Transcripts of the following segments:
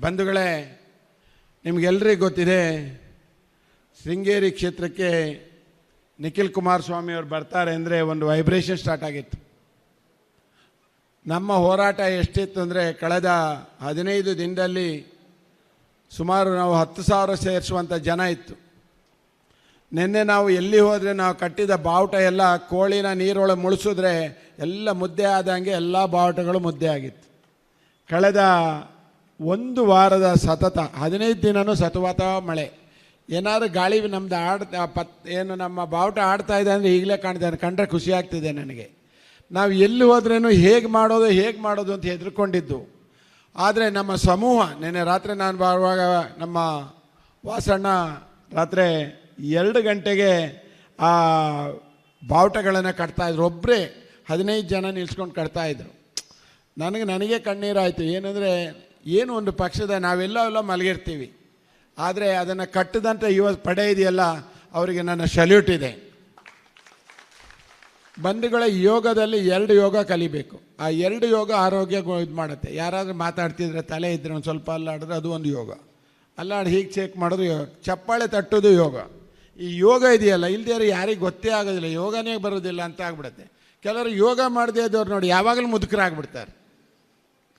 ಬಂಧುಗಳೇ, ನಿಮಗೆಲ್ಲರಿಗೂ ಗೊತ್ತಿದೆ, ಶೃಂಗೇರಿ ಕ್ಷೇತ್ರಕ್ಕೆ ನಿಖಿಲ್ ಕುಮಾರಸ್ವಾಮಿ ಅವರು ಬರ್ತಾರೆ ಅಂದರೆ ಒಂದು ವೈಬ್ರೇಷನ್ ಸ್ಟಾರ್ಟ್ ಆಗಿತ್ತು. ನಮ್ಮ ಹೋರಾಟ ಎಷ್ಟಿತ್ತು ಅಂದರೆ, ಕಳೆದ 15 ದಿನದಲ್ಲಿ ಸುಮಾರು ನಾವು 10,000 ಸೇರಿಸುವಂಥ ಜನ ಇತ್ತು. ನಿನ್ನೆ ನಾವು ಎಲ್ಲಿ ಹೋದರೆ ನಾವು ಕಟ್ಟಿದ ಬಾವುಟ ಎಲ್ಲ ಕೋಳಿನ ನೀರೊಳಗೆ ಮುಳಿಸಿದ್ರೆ ಎಲ್ಲ ಮುದ್ದೆ ಆದಂಗೆ ಎಲ್ಲ ಬಾವುಟಗಳು ಮುದ್ದೆ ಆಗಿತ್ತು. ಕಳೆದ ಒಂದು ವಾರದ ಸತತ 15 ದಿನವೂ ಸತತ ಮಳೆ. ಏನಾದರೂ ಗಾಳಿ ನಮ್ಮದು ಏನು ನಮ್ಮ ಬಾವುಟ ಆಡ್ತಾ ಇದೆ ಅಂದರೆ ಈಗಲೇ ಕಾಣ್ತಾನೆ, ಕಂಡ್ರೆ ಖುಷಿ ಆಗ್ತಿದೆ ನನಗೆ. ನಾವು ಎಲ್ಲಿ ಹೋದ್ರೂ ಹೇಗೆ ಮಾಡೋದು ಅಂತ ಹೆದರ್ಕೊಂಡಿದ್ದು. ಆದರೆ ನಮ್ಮ ಸಮೂಹ ನಿನ್ನೆ ರಾತ್ರಿ ನಾನು ಬರುವಾಗ ನಮ್ಮ ವಾಸಣ್ಣ ರಾತ್ರಿ 2 ಗಂಟೆಗೆ ಆ ಬಾವುಟಗಳನ್ನು ಕಟ್ತಾಯಿದ್ರು. ಒಬ್ಬರೇ 15 ಜನ ನಿಲ್ಸ್ಕೊಂಡು ಕಟ್ತಾಯಿದ್ರು. ನನಗೆ ಕಣ್ಣೀರಾಯಿತು. ಏನಂದರೆ, ಏನು ಒಂದು ಪಕ್ಷದ ನಾವೆಲ್ಲ ಮಲಗಿರ್ತೀವಿ, ಆದರೆ ಅದನ್ನು ಕಟ್ಟದಂಥ ಪಡೆ ಇದೆಯಲ್ಲ, ಅವರಿಗೆ ನನ್ನ ಸಲ್ಯೂಟ್ ಇದೆ. ಬಂಧುಗಳ ಯೋಗದಲ್ಲಿ 2 ಯೋಗ ಕಲಿಬೇಕು. ಆ 2 ಯೋಗ ಆರೋಗ್ಯ ಇದು ಮಾಡುತ್ತೆ. ಯಾರಾದರೂ ಮಾತಾಡ್ತಿದ್ರೆ ತಲೆ ಇದ್ದರೆ ಒಂದು ಸ್ವಲ್ಪ ಅಲ್ಲಾಡಿದ್ರೆ ಅದು ಒಂದು ಯೋಗ. ಅಲ್ಲಾಡಿ ಹೀಗೆ ಚೆಕ್ ಮಾಡೋದು ಯೋಗ. ಚಪ್ಪಾಳೆ ತಟ್ಟೋದು ಯೋಗ. ಈ ಯೋಗ ಇದೆಯಲ್ಲ, ಇಲ್ದೇ ಯಾರಿಗೆ ಗೊತ್ತೇ ಆಗೋದಿಲ್ಲ, ಯೋಗನೇ ಬರೋದಿಲ್ಲ ಅಂತ ಆಗ್ಬಿಡುತ್ತೆ. ಕೆಲವರು ಯೋಗ ಮಾಡದೇ ಇದ್ದವ್ರು ನೋಡಿ ಯಾವಾಗಲೂ ಮುದುಕರಾಗ್ಬಿಡ್ತಾರೆ.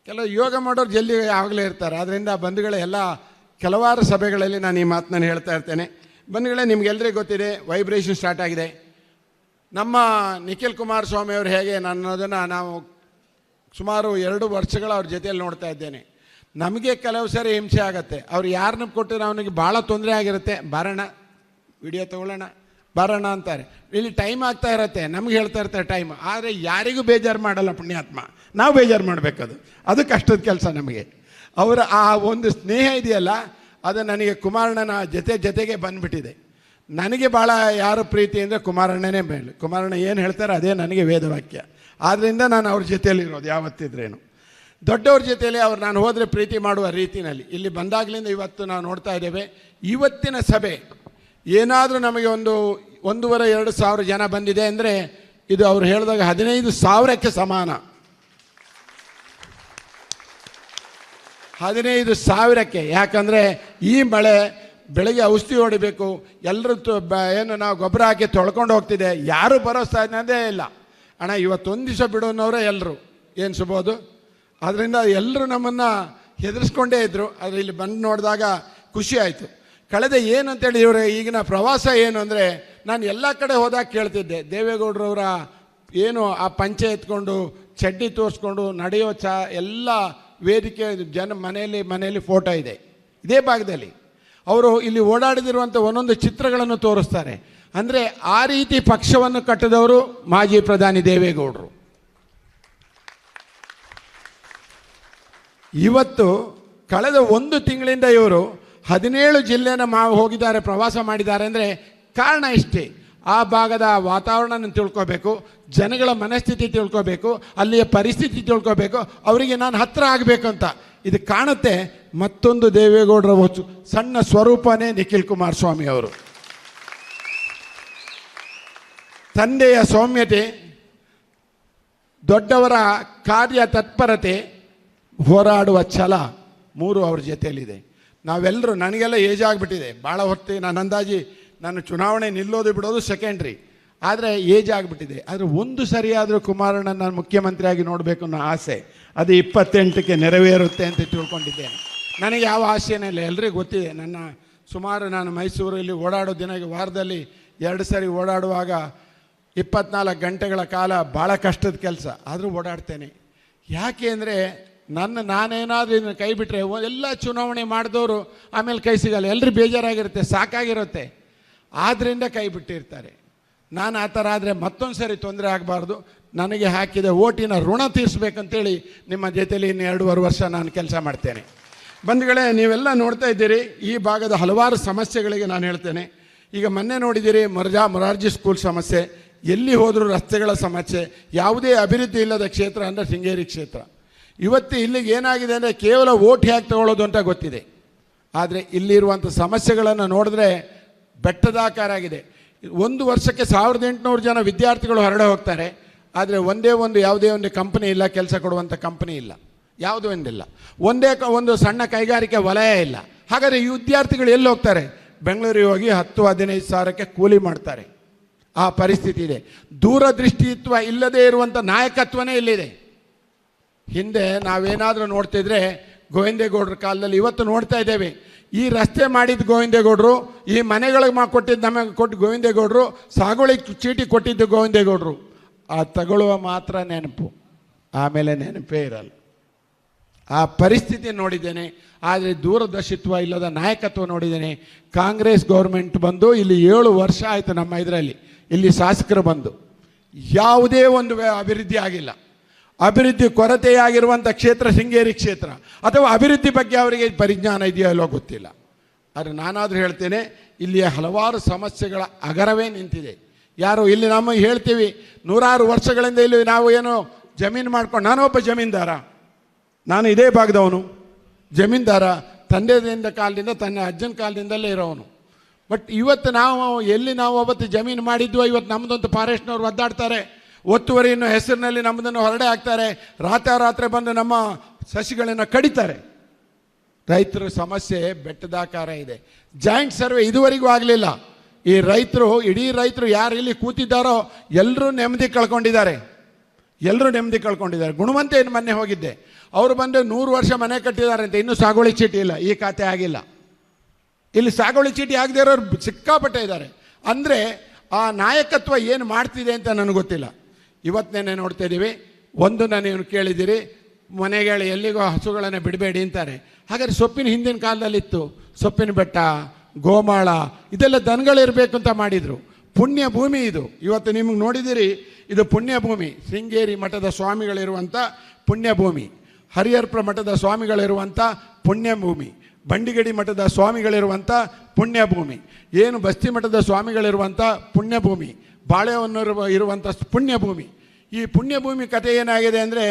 ಕೆಲವರು ಯೋಗ ಮಾಡೋರು ಜಲ್ದಿ ಯಾವಾಗಲೇ ಇರ್ತಾರೆ. ಆದ್ದರಿಂದ ಬಂಧುಗಳೇ, ಎಲ್ಲ ಕೆಲವಾರು ಸಭೆಗಳಲ್ಲಿ ನಾನು ಈ ಮಾತನ್ನು ಹೇಳ್ತಾ ಇರ್ತೇನೆ. ಬಂಧುಗಳೇ, ನಿಮಗೆಲ್ಲರಿಗೂ ಗೊತ್ತಿದೆ, ವೈಬ್ರೇಷನ್ ಸ್ಟಾರ್ಟ್ ಆಗಿದೆ. ನಮ್ಮ ನಿಖಿಲ್ ಕುಮಾರಸ್ವಾಮಿ ಅವರು ಹೇಗೆ ನನ್ನದನ್ನು ನಾವು ಸುಮಾರು 2 ವರ್ಷಗಳ ಅವ್ರ ಜೊತೆಯಲ್ಲಿ ನೋಡ್ತಾ ಇದ್ದೇನೆ. ನಮಗೆ ಕೆಲವು ಸರಿ ಹಿಂಸೆ ಆಗುತ್ತೆ. ಅವ್ರು ಯಾರನ್ನ ಕೊಟ್ಟರೆ ಅವನಿಗೆ ಭಾಳ ತೊಂದರೆ ಆಗಿರುತ್ತೆ. ಬರೋಣ, ವಿಡಿಯೋ ತೊಗೊಳ್ಳೋಣ, ಬರೋಣ ಅಂತಾರೆ. ಇಲ್ಲಿ ಟೈಮ್ ಆಗ್ತಾ ಇರುತ್ತೆ, ನಮ್ಗೆ ಹೇಳ್ತಾ ಇರ್ತಾರೆ ಟೈಮ್. ಆದರೆ ಯಾರಿಗೂ ಬೇಜಾರು ಮಾಡಲ್ಲ ಪುಣ್ಯಾತ್ಮ, ನಾವು ಬೇಜಾರು ಮಾಡಬೇಕದು. ಅದು ಕಷ್ಟದ ಕೆಲಸ ನಮಗೆ. ಅವರ ಆ ಒಂದು ಸ್ನೇಹ ಇದೆಯಲ್ಲ, ಅದು ನನಗೆ ಕುಮಾರಣ್ಣನ ಜೊತೆಗೆ ಬಂದುಬಿಟ್ಟಿದೆ. ನನಗೆ ಭಾಳ ಯಾರು ಪ್ರೀತಿ ಅಂದರೆ ಕುಮಾರಣ್ಣನೇ ಮೇಲೆ. ಕುಮಾರಣ್ಣ ಏನು ಹೇಳ್ತಾರೆ ಅದೇ ನನಗೆ ವೇದವಾಕ್ಯ. ಆದ್ದರಿಂದ ನಾನು ಅವ್ರ ಜೊತೆಯಲ್ಲಿರೋದು ಯಾವತ್ತಿದ್ರೇನು. ದೊಡ್ಡವ್ರ ಜೊತೆಯಲ್ಲಿ ಅವ್ರು ನಾನು ಹೋದರೆ ಪ್ರೀತಿ ಮಾಡುವ ರೀತಿಯಲ್ಲಿ ಇಲ್ಲಿ ಬಂದಾಗಲಿಂದ ಇವತ್ತು ನಾವು ನೋಡ್ತಾ ಇದ್ದೇವೆ. ಇವತ್ತಿನ ಸಭೆ ಏನಾದರೂ ನಮಗೆ 1,500-2 ಸಾವಿರ ಜನ ಬಂದಿದೆ ಅಂದರೆ ಇದು ಅವ್ರು ಹೇಳಿದಾಗ 15,000ಕ್ಕೆ ಸಮಾನ. 15,000ಕ್ಕೆ. ಯಾಕಂದರೆ ಈ ಮಳೆ, ಬೆಳಗ್ಗೆ ಔಷಧಿ ಹೊಡಿಬೇಕು, ಎಲ್ಲರೂ ಏನು ನಾವು ಗೊಬ್ಬರ ಹಾಕಿ ತೊಳ್ಕೊಂಡು ಹೋಗ್ತಿದೆ, ಯಾರು ಬರೋ ಸಾಧ್ಯತೆ ಇಲ್ಲ. ಅಣ್ಣ ಇವತ್ತೊಂದು ದಿವಸ ಬಿಡೋನವರೇ ಎಲ್ಲರೂ ಏನು ಸಿಗ್ಬೋದು. ಆದ್ದರಿಂದ ಎಲ್ಲರೂ ನಮ್ಮನ್ನು ಹೆದರಿಸ್ಕೊಂಡೇ ಇದ್ದರು. ಆದರೆ ಇಲ್ಲಿ ಬಂದು ನೋಡಿದಾಗ ಖುಷಿ ಆಯಿತು. ಕಳೆದ ಏನಂತೇಳಿ ಇವರ ಈಗಿನ ಪ್ರವಾಸ ಏನು ಅಂದರೆ, ನಾನು ಎಲ್ಲ ಕಡೆ ಹೋದಾಗ ಕೇಳ್ತಿದ್ದೆ, ದೇವೇಗೌಡರವರ ಏನು ಆ ಪಂಚೆ ಎತ್ಕೊಂಡು ಚಡ್ಡಿ ತೋರಿಸ್ಕೊಂಡು ನಡೆಯೋ ಎಲ್ಲ ವೇದಿಕೆ ಜನ ಮನೆಯಲ್ಲಿ ಫೋಟೋ ಇದೆ. ಇದೇ ಭಾಗದಲ್ಲಿ ಅವರು ಇಲ್ಲಿ ಓಡಾಡಿದಿರುವಂಥ ಒಂದೊಂದು ಚಿತ್ರಗಳನ್ನು ತೋರಿಸ್ತಾರೆ. ಅಂದರೆ ಆ ರೀತಿ ಪಕ್ಷವನ್ನು ಕಟ್ಟಿದವರು ಮಾಜಿ ಪ್ರಧಾನಿ ದೇವೇಗೌಡರು. ಇವತ್ತು ಕಳೆದ 1 ತಿಂಗಳಿಂದ ಇವರು 17 ಜಿಲ್ಲೆನ ಹೋಗಿದ್ದಾರೆ, ಪ್ರವಾಸ ಮಾಡಿದ್ದಾರೆ. ಅಂದರೆ ಕಾರಣ ಇಷ್ಟೇ, ಆ ಭಾಗದ ವಾತಾವರಣ ತಿಳ್ಕೋಬೇಕು, ಜನಗಳ ಮನಸ್ಥಿತಿ ತಿಳ್ಕೋಬೇಕು, ಅಲ್ಲಿಯ ಪರಿಸ್ಥಿತಿ ತಿಳ್ಕೋಬೇಕು, ಅವರಿಗೆ ನಾನು ಹತ್ತಿರ ಆಗಬೇಕು ಅಂತ. ಇದು ಕಾಣುತ್ತೆ. ಮತ್ತೊಂದು ದೇವೇಗೌಡರ ಸಣ್ಣ ಸ್ವರೂಪನೇ ನಿಖಿಲ್ ಕುಮಾರಸ್ವಾಮಿ ಅವರು. ತಂದೆಯ ಸೌಮ್ಯತೆ, ದೊಡ್ಡವರ ಕಾರ್ಯ ತತ್ಪರತೆ, ಹೋರಾಡುವ ಛಲ, 3 ಅವ್ರ ಜೊತೆಯಲ್ಲಿದೆ. ನಾವೆಲ್ಲರೂ, ನನಗೆಲ್ಲ ಏಜ್ ಆಗಿಬಿಟ್ಟಿದೆ, ಭಾಳ ಹೊತ್ತು ನಾನು ಅಂದಾಜಿ ನಾನು ಚುನಾವಣೆ ನಿಲ್ಲೋದು ಬಿಡೋದು ಸೆಕೆಂಡ್ರಿ, ಆದರೆ ಏಜ್ ಆಗಿಬಿಟ್ಟಿದೆ. ಆದರೆ ಒಂದು ಸರಿಯಾದರೂ ಕುಮಾರಣ್ಣ ನಾನು ಮುಖ್ಯಮಂತ್ರಿಯಾಗಿ ನೋಡಬೇಕು ಅನ್ನೋ ಆಸೆ, ಅದು 28ಕ್ಕೆ ನೆರವೇರುತ್ತೆ ಅಂತ ತಿಳ್ಕೊಂಡಿದ್ದೇನೆ. ನನಗೆ ಯಾವ ಆಸೆನೇ ಇಲ್ಲ, ಎಲ್ರಿಗೂ ಗೊತ್ತಿದೆ. ನಾನು ಮೈಸೂರಲ್ಲಿ ಓಡಾಡೋ ವಾರದಲ್ಲಿ 2 ಸರಿ ಓಡಾಡುವಾಗ 24 ಗಂಟೆಗಳ ಕಾಲ ಭಾಳ ಕಷ್ಟದ ಕೆಲಸ, ಆದರೂ ಓಡಾಡ್ತೇನೆ. ಯಾಕೆ ಅಂದರೆ ನಾನೇನಾದರೂ ಇದನ್ನು ಕೈ ಬಿಟ್ಟರೆ ಎಲ್ಲ ಚುನಾವಣೆ ಮಾಡಿದವರು ಆಮೇಲೆ ಕೈ ಸಿಗಲ್ಲ, ಎಲ್ಲರೂ ಬೇಜಾರಾಗಿರುತ್ತೆ, ಸಾಕಾಗಿರುತ್ತೆ, ಆದ್ದರಿಂದ ಕೈ ಬಿಟ್ಟಿರ್ತಾರೆ. ನಾನು ಆ ಥರ ಆದರೆ ಮತ್ತೊಂದು ಸರಿ ತೊಂದರೆ ಆಗಬಾರ್ದು. ನನಗೆ ಹಾಕಿದ ಓಟಿನ ಋಣ ತೀರಿಸ್ಬೇಕಂತೇಳಿ ನಿಮ್ಮ ಜೊತೆಯಲ್ಲಿ ಇನ್ನು 2.5 ವರ್ಷ ನಾನು ಕೆಲಸ ಮಾಡ್ತೇನೆ. ಬಂಧುಗಳೇ, ನೀವೆಲ್ಲ ನೋಡ್ತಾ ಇದ್ದೀರಿ ಈ ಭಾಗದ ಹಲವಾರು ಸಮಸ್ಯೆಗಳಿಗೆ ನಾನು ಹೇಳ್ತೇನೆ. ಈಗ ಮೊನ್ನೆ ನೋಡಿದ್ದೀರಿ ಮೊರಾರ್ಜಿ ಸ್ಕೂಲ್ ಸಮಸ್ಯೆ, ಎಲ್ಲಿ ಹೋದರೂ ರಸ್ತೆಗಳ ಸಮಸ್ಯೆ, ಯಾವುದೇ ಅಭಿವೃದ್ಧಿ ಇಲ್ಲದ ಕ್ಷೇತ್ರ ಅಂದರೆ ಶೃಂಗೇರಿ ಕ್ಷೇತ್ರ. ಇವತ್ತು ಇಲ್ಲಿಗೆ ಏನಾಗಿದೆ ಅಂದರೆ ಕೇವಲ ಓಟ್ ಹೇಗೆ ತಗೊಳ್ಳೋದು ಅಂತ ಗೊತ್ತಿದೆ, ಆದರೆ ಇಲ್ಲಿರುವಂಥ ಸಮಸ್ಯೆಗಳನ್ನು ನೋಡಿದ್ರೆ ಬೆಟ್ಟದಾಕಾರ ಆಗಿದೆ. 1 ವರ್ಷಕ್ಕೆ 1,800 ಜನ ವಿದ್ಯಾರ್ಥಿಗಳು ಹೊರಡೆ ಹೋಗ್ತಾರೆ, ಆದರೆ ಯಾವುದೇ ಒಂದು ಕಂಪನಿ ಇಲ್ಲ, ಕೆಲಸ ಕೊಡುವಂಥ ಕಂಪನಿ ಇಲ್ಲ. ಯಾವುದೂ ಒಂದಿಲ್ಲ. ಒಂದು ಸಣ್ಣ ಕೈಗಾರಿಕೆ ವಲಯ ಇಲ್ಲ. ಹಾಗಾದರೆ ಈ ವಿದ್ಯಾರ್ಥಿಗಳು ಎಲ್ಲಿ ಹೋಗ್ತಾರೆ? ಬೆಂಗಳೂರಿಗೆ ಹೋಗಿ 10-15 ಸಾವಿರಕ್ಕೆ ಕೂಲಿ ಮಾಡ್ತಾರೆ. ಆ ಪರಿಸ್ಥಿತಿ ಇದೆ. ದೂರದೃಷ್ಟಿತ್ವ ಇಲ್ಲದೇ ಇರುವಂಥ ನಾಯಕತ್ವನೇ ಇಲ್ಲಿದೆ. ಹಿಂದೆ ನಾವೇನಾದರೂ ನೋಡ್ತಿದ್ರೆ ಗೋವಿಂದೇಗೌಡರ ಕಾಲದಲ್ಲಿ ಇವತ್ತು ನೋಡ್ತಾ ಇದ್ದೇವೆ. ಈ ರಸ್ತೆ ಮಾಡಿದ್ದು ಗೋವಿಂದೇಗೌಡರು, ಈ ಮನೆಗಳಿಗೆ ಕೊಟ್ಟಿದ್ದು ನಮಗೆ ಕೊಟ್ಟು ಗೋವಿಂದೇಗೌಡರು, ಸಾಗುವಳಿ ಚೀಟಿ ಕೊಟ್ಟಿದ್ದು ಗೋವಿಂದೇಗೌಡರು. ಆ ತಗೊಳ್ಳುವ ಮಾತ್ರ ನೆನಪು, ಆಮೇಲೆ ನೆನಪೇ ಇರಲ್ಲ. ಆ ಪರಿಸ್ಥಿತಿ ನೋಡಿದ್ದೇನೆ. ಆದರೆ ದೂರದರ್ಶಿತ್ವ ಇಲ್ಲದ ನಾಯಕತ್ವ ನೋಡಿದ್ದೇನೆ. ಕಾಂಗ್ರೆಸ್ ಗೌರ್ಮೆಂಟ್ ಬಂದು ಇಲ್ಲಿ 7 ವರ್ಷ ಆಯಿತು. ನಮ್ಮ ಇದರಲ್ಲಿ ಇಲ್ಲಿ ಶಾಸಕರು ಬಂದು ಯಾವುದೇ ಒಂದು ಅಭಿವೃದ್ಧಿ ಆಗಿಲ್ಲ. ಅಭಿವೃದ್ಧಿ ಕೊರತೆಯಾಗಿರುವಂಥ ಕ್ಷೇತ್ರ ಶೃಂಗೇರಿ ಕ್ಷೇತ್ರ, ಅಥವಾ ಅಭಿವೃದ್ಧಿ ಬಗ್ಗೆ ಅವರಿಗೆ ಪರಿಜ್ಞಾನ ಇದೆಯೋ ಇಲ್ಲೋ ಗೊತ್ತಿಲ್ಲ. ಆದರೆ ನಾನಾದರೂ ಹೇಳ್ತೇನೆ, ಇಲ್ಲಿಯ ಹಲವಾರು ಸಮಸ್ಯೆಗಳ ಅಗರವೇ ನಿಂತಿದೆ. ಯಾರು ಇಲ್ಲಿ ನಮ್ಮ ಹೇಳ್ತೀವಿ 100 ವರ್ಷಗಳಿಂದ ಇಲ್ಲಿ ನಾವು ಏನು ಜಮೀನು ಮಾಡ್ಕೊಂಡು, ನಾನೊಬ್ಬ ಜಮೀನ್ದಾರ, ನಾನು ಇದೇ ಭಾಗದವನು, ಜಮೀನ್ದಾರ, ತಂದೆಯಿಂದ ಕಾಲದಿಂದ ತನ್ನ ಅಜ್ಜನ ಕಾಲದಿಂದಲೇ ಇರೋವನು. ಬಟ್ ಇವತ್ತು ನಾವು ಅವತ್ತು ಜಮೀನು ಮಾಡಿದ್ವು, ಇವತ್ತು ನಮ್ಮದೊಂದು ಫಾರೆಸ್ಟ್ನವ್ರು ಒದ್ದಾಡ್ತಾರೆ, ಒತ್ತುವರಿಯನ್ನು ಹೆಸರಿನಲ್ಲಿ ನಮ್ಮದನ್ನು ಹೊರಡೆ ಹಾಕ್ತಾರೆ, ರಾತ್ರಿ ಬಂದು ನಮ್ಮ ಸಸಿಗಳನ್ನು ಕಡಿತಾರೆ. ರೈತರ ಸಮಸ್ಯೆ ಬೆಟ್ಟದಾಕಾರ ಇದೆ. ಜಾಯಿಂಟ್ ಸರ್ವೆ ಇದುವರೆಗೂ ಆಗಲಿಲ್ಲ. ಈ ರೈತರು, ಇಡೀ ರೈತರು ಯಾರು ಇಲ್ಲಿ ಕೂತಿದ್ದಾರೋ ಎಲ್ಲರೂ ನೆಮ್ಮದಿ ಕಳ್ಕೊಂಡಿದ್ದಾರೆ. ಗುಣವಂತ ಏನು ಮೊನ್ನೆ ಹೋಗಿದ್ದೆ, ಅವರು ಬಂದು 100 ವರ್ಷ ಮನೆ ಕಟ್ಟಿದ್ದಾರೆ ಅಂತ, ಇನ್ನೂ ಸಾಗುವಳಿ ಚೀಟಿ ಇಲ್ಲ, ಈ ಖಾತೆ ಆಗಿಲ್ಲ. ಇಲ್ಲಿ ಸಾಗುವಳಿ ಚೀಟಿ ಆಗದೆ ಇರೋರು ಸಿಕ್ಕಾಪಟ್ಟೆ ಇದ್ದಾರೆ. ಅಂದರೆ ಆ ನಾಯಕತ್ವ ಏನು ಮಾಡ್ತಿದೆ ಅಂತ ನನಗೆ ಗೊತ್ತಿಲ್ಲ. ಇವತ್ತೇನೆ ನೋಡ್ತಾ ಇದ್ದೀವಿ. ಒಂದು ನಾನು ಕೇಳಿದ್ದೀರಿ, ಮನೆಗಳು ಎಲ್ಲಿಗೋ ಹಸುಗಳನ್ನು ಬಿಡಬೇಡಿ ಅಂತಾರೆ. ಹಾಗಾದರೆ ಸೊಪ್ಪಿನ ಹಿಂದಿನ ಕಾಲದಲ್ಲಿತ್ತು, ಸೊಪ್ಪಿನ ಬೆಟ್ಟ, ಗೋಮಾಳ, ಇದೆಲ್ಲ ದನಗಳಿರಬೇಕು ಅಂತ ಮಾಡಿದರು. ಪುಣ್ಯ ಭೂಮಿ ಇದು. ಇವತ್ತು ನಿಮಗೆ ನೋಡಿದ್ದೀರಿ, ಇದು ಪುಣ್ಯ ಭೂಮಿ. ಶೃಂಗೇರಿ ಮಠದ ಸ್ವಾಮಿಗಳಿರುವಂಥ ಪುಣ್ಯಭೂಮಿ, ಹರಿಹರಪುರ ಮಠದ ಸ್ವಾಮಿಗಳಿರುವಂಥ ಪುಣ್ಯಭೂಮಿ, ಬಂಡಿಗಡಿ ಮಠದ ಸ್ವಾಮಿಗಳಿರುವಂಥ ಪುಣ್ಯಭೂಮಿ, ಏನು ಬಸ್ತಿ ಮಠದ ಸ್ವಾಮಿಗಳಿರುವಂಥ ಪುಣ್ಯಭೂಮಿ, ಬಾಳೆಹೊನ್ನೂರು ಇರುವಂಥ ಪುಣ್ಯಭೂಮಿ. ಈ ಪುಣ್ಯಭೂಮಿ ಕಥೆ ಏನಾಗಿದೆ ಅಂದರೆ,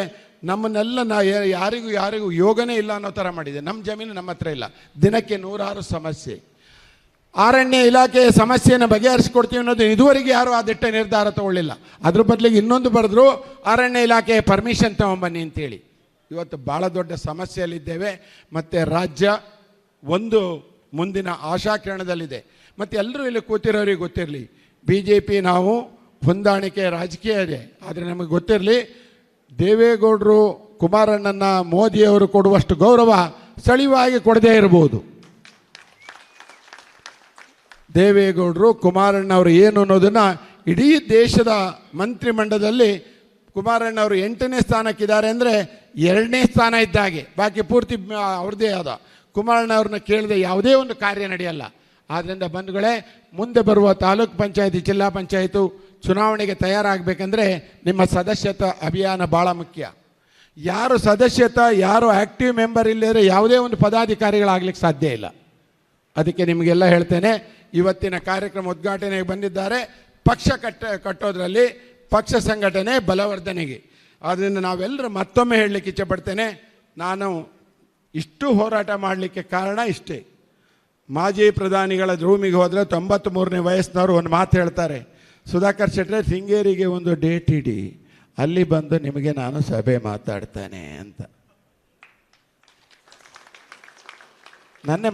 ನಮ್ಮನ್ನೆಲ್ಲ ಯಾರಿಗೂ ಯೋಗನೇ ಇಲ್ಲ ಅನ್ನೋ ಥರ ಮಾಡಿದೆ. ನಮ್ಮ ಜಮೀನು ನಮ್ಮ ಹತ್ರ ಇಲ್ಲ. ದಿನಕ್ಕೆ 106 ಸಮಸ್ಯೆ. ಅರಣ್ಯ ಇಲಾಖೆಯ ಸಮಸ್ಯೆಯನ್ನು ಬಗೆಹರಿಸ್ಕೊಡ್ತೀವಿ ಅನ್ನೋದು ಇದುವರೆಗೆ ಯಾರೂ ಆ ದಿಟ್ಟ ನಿರ್ಧಾರ ತಗೊಳ್ಳಿಲ್ಲ. ಅದ್ರ ಬದಲಿಗೆ ಇನ್ನೊಂದು ಬರೆದ್ರು, ಅರಣ್ಯ ಇಲಾಖೆಯ ಪರ್ಮಿಷನ್ ತಗೊಂಬನ್ನಿ ಅಂತೇಳಿ. ಇವತ್ತು ಭಾಳ ದೊಡ್ಡ ಸಮಸ್ಯೆಯಲ್ಲಿದ್ದೇವೆ. ಮತ್ತು ರಾಜ್ಯ ಒಂದು ಮುಂದಿನ ಆಶಾಕಿರಣದಲ್ಲಿದೆ. ಮತ್ತು ಎಲ್ಲರೂ ಇಲ್ಲಿ ಕೂತಿರೋರಿಗೆ ಗೊತ್ತಿರಲಿ, BJP ನಾವು ಹೊಂದಾಣಿಕೆ ರಾಜಕೀಯ ಇದೆ. ಆದರೆ ನಮಗೆ ಗೊತ್ತಿರಲಿ, ದೇವೇಗೌಡರು ಕುಮಾರಣ್ಣನ ಮೋದಿಯವರು ಕೊಡುವಷ್ಟು ಗೌರವ ಸ್ಥಳೀಯವಾಗಿ ಕೊಡದೇ ಇರ್ಬೋದು. ದೇವೇಗೌಡರು ಕುಮಾರಣ್ಣವರು ಏನು ಅನ್ನೋದನ್ನು ಇಡೀ ದೇಶದ ಮಂತ್ರಿಮಂಡಲದಲ್ಲಿ ಕುಮಾರಣ್ಣವರು 8ನೇ ಸ್ಥಾನಕ್ಕಿದ್ದಾರೆ ಅಂದರೆ 2ನೇ ಸ್ಥಾನ ಇದ್ದಾಗೆ, ಬಾಕಿ ಪೂರ್ತಿ ಅವ್ರದ್ದೇ ಆದ. ಕುಮಾರಣ್ಣವ್ರನ್ನ ಕೇಳದೆ ಯಾವುದೇ ಒಂದು ಕಾರ್ಯ ನಡೆಯಲ್ಲ. ಆದ್ದರಿಂದ ಬಂಧುಗಳೇ, ಮುಂದೆ ಬರುವ ತಾಲೂಕು ಪಂಚಾಯತಿ, ಜಿಲ್ಲಾ ಪಂಚಾಯತು ಚುನಾವಣೆಗೆ ತಯಾರಾಗಬೇಕಂದ್ರೆ ನಿಮ್ಮ ಸದಸ್ಯತಾ ಅಭಿಯಾನ ಭಾಳ ಮುಖ್ಯ. ಯಾರು ಸದಸ್ಯತಾ, ಯಾರು ಆ್ಯಕ್ಟಿವ್ ಮೆಂಬರ್ ಇಲ್ಲದ್ರೆ ಯಾವುದೇ ಒಂದು ಪದಾಧಿಕಾರಿಗಳಾಗಲಿಕ್ಕೆ ಸಾಧ್ಯ ಇಲ್ಲ. ಅದಕ್ಕೆ ನಿಮಗೆಲ್ಲ ಹೇಳ್ತೇನೆ, ಇವತ್ತಿನ ಕಾರ್ಯಕ್ರಮ ಉದ್ಘಾಟನೆಗೆ ಬಂದಿದ್ದಾರೆ. ಪಕ್ಷ ಕಟ್ಟೋದ್ರಲ್ಲಿ, ಪಕ್ಷ ಸಂಘಟನೆ ಬಲವರ್ಧನೆಗೆ. ಆದ್ದರಿಂದ ನಾವೆಲ್ಲರೂ ಮತ್ತೊಮ್ಮೆ ಹೇಳಲಿಕ್ಕೆ ಇಚ್ಛೆಪಡ್ತೇನೆ, ನಾನು ಇಷ್ಟು ಹೋರಾಟ ಮಾಡಲಿಕ್ಕೆ ಕಾರಣ ಇಷ್ಟೇ. ಮಾಜಿ ಪ್ರಧಾನಿಗಳ ರೂಮಿಗೆ ಹೋದರೆ 93ನೇ ವಯಸ್ಸಿನವರು ಒಂದು ಮಾತು ಹೇಳ್ತಾರೆ, ಸುಧಾಕರ್ ಶೆಟ್ಟರೆ ಶೃಂಗೇರಿಗೆ ಒಂದು ಡೇಟ್ ಇಡಿ, ಅಲ್ಲಿ ಬಂದು ನಿಮಗೆ ನಾನು ಸಭೆ ಮಾತಾಡ್ತಾನೆ ಅಂತ.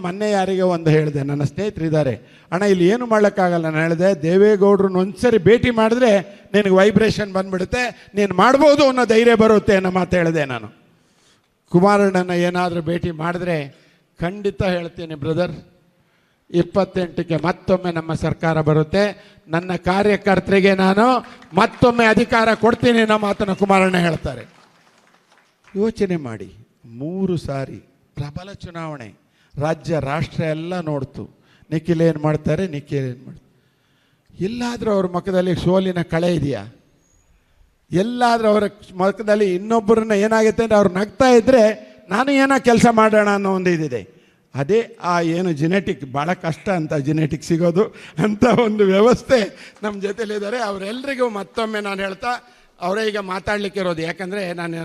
ಮೊನ್ನೆ ಯಾರಿಗೆ ಒಂದು ಹೇಳಿದೆ, ನನ್ನ ಸ್ನೇಹಿತರಿದ್ದಾರೆ, ಅಣ್ಣ ಇಲ್ಲಿ ಏನು ಮಾಡೋಕ್ಕಾಗಲ್ಲ. ನಾನು ಹೇಳಿದೆ, ದೇವೇಗೌಡರನ್ನ ಒಂದ್ಸರಿ ಭೇಟಿ ಮಾಡಿದ್ರೆ ನಿನಗೆ ವೈಬ್ರೇಷನ್ ಬಂದುಬಿಡುತ್ತೆ, ನೀನು ಮಾಡ್ಬೋದು ಅನ್ನೋ ಧೈರ್ಯ ಬರುತ್ತೆ ಅನ್ನೋ ಮಾತು ಹೇಳಿದೆ ನಾನು. ಕುಮಾರಣ್ಣನ ಏನಾದರೂ ಭೇಟಿ ಮಾಡಿದ್ರೆ ಖಂಡಿತ ಹೇಳ್ತೀನಿ, ಬ್ರದರ್ 28ಕ್ಕೆ ಮತ್ತೊಮ್ಮೆ ನಮ್ಮ ಸರ್ಕಾರ ಬರುತ್ತೆ, ನನ್ನ ಕಾರ್ಯಕರ್ತರಿಗೆ ನಾನು ಮತ್ತೊಮ್ಮೆ ಅಧಿಕಾರ ಕೊಡ್ತೀನಿ ಅನ್ನೋ ಮಾತನ್ನು ಕುಮಾರಣ್ಣ ಹೇಳ್ತಾರೆ. ಯೋಚನೆ ಮಾಡಿ, 3 ಸಾರಿ ಪ್ರಬಲ ಚುನಾವಣೆ, ರಾಜ್ಯ ರಾಷ್ಟ್ರ ಎಲ್ಲ ನೋಡ್ತು. ನಿಖಿಲ್ ಏನು ಮಾಡ್ತಾರೆ, ಎಲ್ಲಾದರೂ ಅವ್ರ ಮುಖದಲ್ಲಿ ಸೋಲಿನ ಕಳೆ ಇದೆಯಾ? ಎಲ್ಲಾದರೂ ಅವರ ಮುಖದಲ್ಲಿ ಇನ್ನೊಬ್ಬರನ್ನ ಏನಾಗುತ್ತೆ ಅಂದರೆ ಅವ್ರು ನಗ್ತಾ ಇದ್ದರೆ ನಾನು ಏನೋ ಕೆಲಸ ಮಾಡೋಣ ಅನ್ನೋ ಒಂದು ಇದಿದೆ. ಅದೇ ಆ ಏನು ಜೆನೆಟಿಕ್, ಭಾಳ ಕಷ್ಟ ಅಂತ ಜೆನೆಟಿಕ್ ಸಿಗೋದು ಅಂತ ಒಂದು ವ್ಯವಸ್ಥೆ ನಮ್ಮ ಜೊತೆಲಿದ್ದಾರೆ. ಅವರೆಲ್ಲರಿಗೂ ಮತ್ತೊಮ್ಮೆ ನಾನು ಹೇಳ್ತಾ, ಅವರೇ ಈಗ ಮಾತಾಡಲಿಕ್ಕೆ ಇರೋದು. ಯಾಕಂದರೆ ನಾನು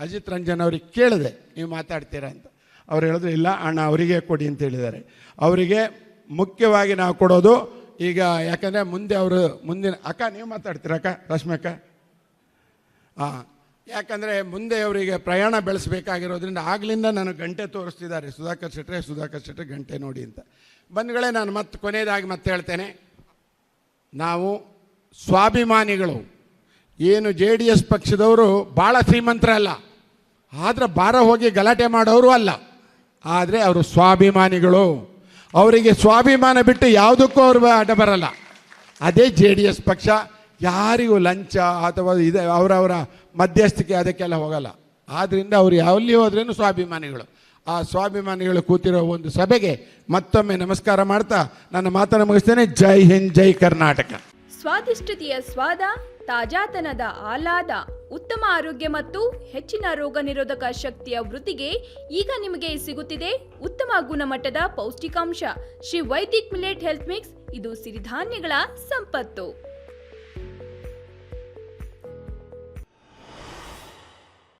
ಅಜಿತ್ ರಂಜನ್ ಅವ್ರಿಗೆ ಕೇಳಿದೆ, ನೀವು ಮಾತಾಡ್ತೀರಾ ಅಂತ. ಅವ್ರು ಹೇಳಿದ್ರು, ಇಲ್ಲ ಅಣ್ಣ ಅವರಿಗೆ ಕೊಡಿ ಅಂತ ಹೇಳಿದ್ದಾರೆ. ಅವರಿಗೆ ಮುಖ್ಯವಾಗಿ ನಾವು ಕೊಡೋದು ಈಗ, ಯಾಕಂದರೆ ಮುಂದೆ ಅವರು ಮುಂದಿನ ನೀವು ಮಾತಾಡ್ತೀರ ರಶ್ಮಿ ಅಕ್ಕ? ಯಾಕಂದರೆ ಮುಂದೆ ಅವರಿಗೆ ಪ್ರಯಾಣ ಬೆಳೆಸಬೇಕಾಗಿರೋದ್ರಿಂದ ಆಗಲಿಂದ ನಾನು ಗಂಟೆ ತೋರಿಸ್ತಿದ್ದಾರೆ ಸುಧಾಕರ್ ಶೆಟ್ಟರೆ ಗಂಟೆ ನೋಡಿ ಅಂತ. ಬಂಧುಗಳೇ, ನಾನು ಮತ್ತೆ ಕೊನೆಯದಾಗಿ ಮತ್ತೆ ಹೇಳ್ತೇನೆ, ನಾವು ಸ್ವಾಭಿಮಾನಿಗಳು. ಏನು JDS ಪಕ್ಷದವರು ಭಾಳ ಶ್ರೀಮಂತರಲ್ಲ, ಆದರೆ ಬಾರ ಹೋಗಿ ಗಲಾಟೆ ಮಾಡೋರು ಅಲ್ಲ, ಆದರೆ ಅವರು ಸ್ವಾಭಿಮಾನಿಗಳು. ಅವರಿಗೆ ಸ್ವಾಭಿಮಾನ ಬಿಟ್ಟು ಯಾವುದಕ್ಕೂ ಅವರು ಅಡ್ಡ ಬರಲ್ಲ. ಅದೇ JDS ಪಕ್ಷ. ಯಾರಿಗೂ ಲಂಚ ಅಥವಾ ಇದೆ ಅವರವರ ಮಧ್ಯಸ್ಥಿಕೆ ಅದಕ್ಕೆಲ್ಲ ಹೋಗಲ್ಲ. ಆದ್ದರಿಂದ ಅವರು ಎಲ್ಲಿ ಹೋದ್ರೇನು ಸ್ವಾಭಿಮಾನಿಗಳು. ಆ ಸ್ವಾಭಿಮಾನಿಗಳು ಕೂತಿರೋ ಒಂದು ಸಭೆಗೆ ಮತ್ತೊಮ್ಮೆ ನಮಸ್ಕಾರ ಮಾಡ್ತಾ ನನ್ನ ಮಾತನ್ನು ಮುಗಿಸ್ತೇನೆ. ಜೈ ಹಿಂದ್, ಜೈ ಕರ್ನಾಟಕ. ಸ್ವಾದಿಷ್ಟತೆಯ ಸ್ವಾದ, ತಾಜಾತನದ ಆಹ್ಲಾದ, ಉತ್ತಮ ಆರೋಗ್ಯ ಮತ್ತು ಹೆಚ್ಚಿನ ರೋಗ ನಿರೋಧಕ ಶಕ್ತಿಯ ವೃದ್ಧಿಗೆ ಈಗ ನಿಮಗೆ ಸಿಗುತ್ತಿದೆ ಉತ್ತಮ ಗುಣಮಟ್ಟದ ಪೌಷ್ಟಿಕಾಂಶ Shri Vaidik millet health mix. ಇದು ಸಿರಿಧಾನ್ಯಗಳ ಸಂಪತ್ತು.